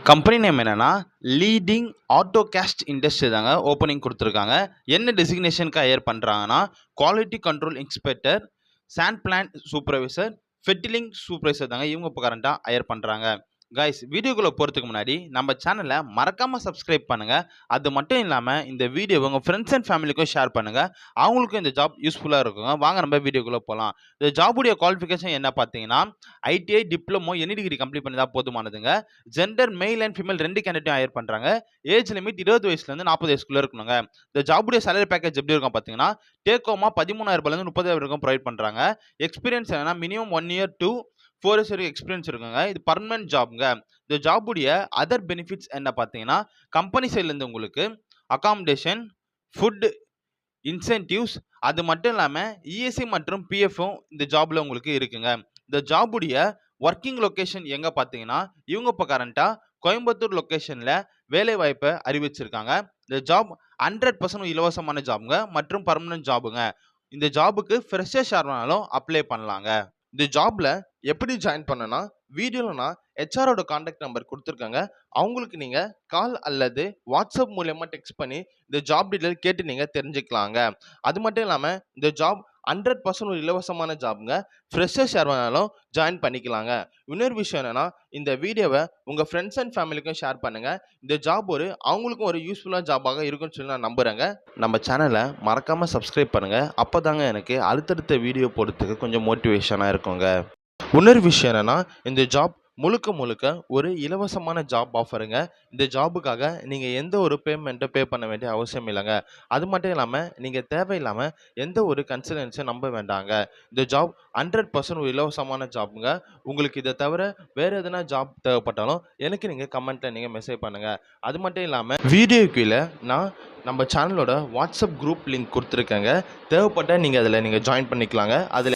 Company name என்னன்னா leading autocast industry தாங்க opening கொடுத்துருக்காங்க. என்ன டெசிக்னேஷனுக்கு ஹையர் பண்ணுறாங்கன்னா quality control inspector, sand plant supervisor, fettling supervisor தாங்க இவங்க இப்போ கரண்ட்டாக ஹையர் பண்ணுறாங்க. கைஸ், வீடியோக்குள்ளே போகிறதுக்கு முன்னாடி நம்ம சேனலை மறக்காமல் சப்ஸ்கிரைப் பண்ணுங்கள். அது மட்டும் இல்லாமல் இந்த வீடியோ உங்கள் ஃப்ரெண்ட்ஸ் அண்ட் ஃபேமிலிக்கும் ஷேர் பண்ணுங்கள். அவங்களுக்கும் இந்த ஜாப் யூஸ்ஃபுல்லாக இருக்குங்க. வாங்க நம்ம வீடியோக்குள்ளே போகலாம். இந்த ஜாபுடைய குவாலிஃபிகேஷன் என்ன பார்த்தீங்கன்னா ITI diploma any degree complete பண்ணி தான் போதுமானதுங்க. ஜெண்டர் மெயில் அண்ட் ஃபீமேல் 2 கேண்டிடேட்டும் ஹையர் பண்ணுறாங்க. ஏஜ் லிமிட் 20 வயசுலேருந்து 40 வயசுக்குள்ளே இருக்கணுங்க. இந்த ஜாபுடைய சேலரி பேக்கேஜ் எப்படி இருக்கும் பார்த்தீங்கன்னா டேக் ஹோமாக 13,000 30,000 வரைக்கும் ப்ரொவைட் பண்ணுறாங்க. எக்ஸ்பீரியன்ஸ் என்னன்னா மினிமம் 1 year to 4 years வரைக்கும் எக்ஸ்பீரியன்ஸ் இருக்குங்க. இது பர்மனன்ட் ஜாப்ங்க. இந்த ஜாபுடைய அதர் பெனிஃபிட்ஸ் என்ன பார்த்தீங்கன்னா கம்பெனி சைட்லேருந்து உங்களுக்கு அகாமடேஷன், ஃபுட், இன்சென்டிவ்ஸ், அது மட்டும் இல்லாமல் இஎஸ்ஐ மற்றும் பிஎஃப்பும் இந்த ஜாப்ல உங்களுக்கு இருக்குங்க. இந்த ஜாபுடைய ஒர்க்கிங் லொக்கேஷன் எங்கே பார்த்தீங்கன்னா இவங்க இப்போ கரண்ட்டாக கோயம்புத்தூர் லொக்கேஷனில் வேலை வாய்ப்பை அறிவிச்சிருக்காங்க. இந்த ஜாப் 100% இலவசமான ஜாபுங்க மற்றும் பர்மனன்ட் ஜாபுங்க. இந்த ஜாபுக்கு ஃப்ரெஷர்ஸ் யாருனாலும் அப்ளை பண்ணலாங்க. இந்த ஜாப்ல எப்படி ஜாயின் பண்ணனா வீடியோவில் நான் ஹெச்ஆரோட கான்டாக்ட் நம்பர் கொடுத்துருக்காங்க. அவங்களுக்கு நீங்கள் கால் அல்லது வாட்ஸ்அப் மூலயமா டெக்ஸ்ட் பண்ணி இந்த ஜாப் டீட்டெயில் கேட்டு நீங்கள் தெரிஞ்சுக்கலாங்க. அது மட்டும் இல்லாமல் இந்த ஜாப் 100% ஒரு இலவசமான ஜாப்ங்க. ஃப்ரெஷர்ஸ் யார் வேணாலும் ஜாயின் பண்ணிக்கலாங்க. இன்னொரு விஷயம் என்னன்னா இந்த வீடியோவை உங்கள் ஃப்ரெண்ட்ஸ் அண்ட் ஃபேமிலிக்கும் ஷேர் பண்ணுங்கள். இந்த ஜாப் அவங்களுக்கும் ஒரு யூஸ்ஃபுல்லான ஜாபாக இருக்குன்னு சொல்லி நான் நம்புகிறேங்க. நம்ம சேனலை மறக்காமல் சப்ஸ்கிரைப் பண்ணுங்கள். அப்போ தாங்க எனக்கு அடுத்தடுத்த வீடியோ போடுறதுக்கு கொஞ்சம் மோட்டிவேஷனாக இருக்குங்க. இன்னொரு விஷயம் என்னன்னா இந்த ஜாப் முழுக்க ஒரு இலவசமான ஜாப் ஆஃபருங்க. இந்த ஜாபுக்காக நீங்கள் எந்த ஒரு பேமெண்ட்டை பே பண்ண வேண்டிய அவசியம் இல்லைங்க. அது மட்டும் இல்லாமல் நீங்கள் தேவையில்லாமல் எந்த ஒரு கன்சல்டன்ஸையும் நம்ப வேண்டாங்க. இந்த ஜாப் 100% ஒரு இலவசமான ஜாப்புங்க. உங்களுக்கு இதை தவிர வேறு எதனா ஜாப் தேவைப்பட்டாலும் எனக்கு நீங்கள் கமெண்ட்டில் நீங்கள் மெசேஜ் பண்ணுங்கள். அது மட்டும் இல்லாமல் வீடியோ கீழே நான் நம்ம சேனலோட வாட்ஸ்அப் குரூப் லிங்க் கொடுத்துருக்கேங்க. தேவைப்பட்டால் நீங்கள் அதில் ஜாயின் பண்ணிக்கலாங்க. அதில்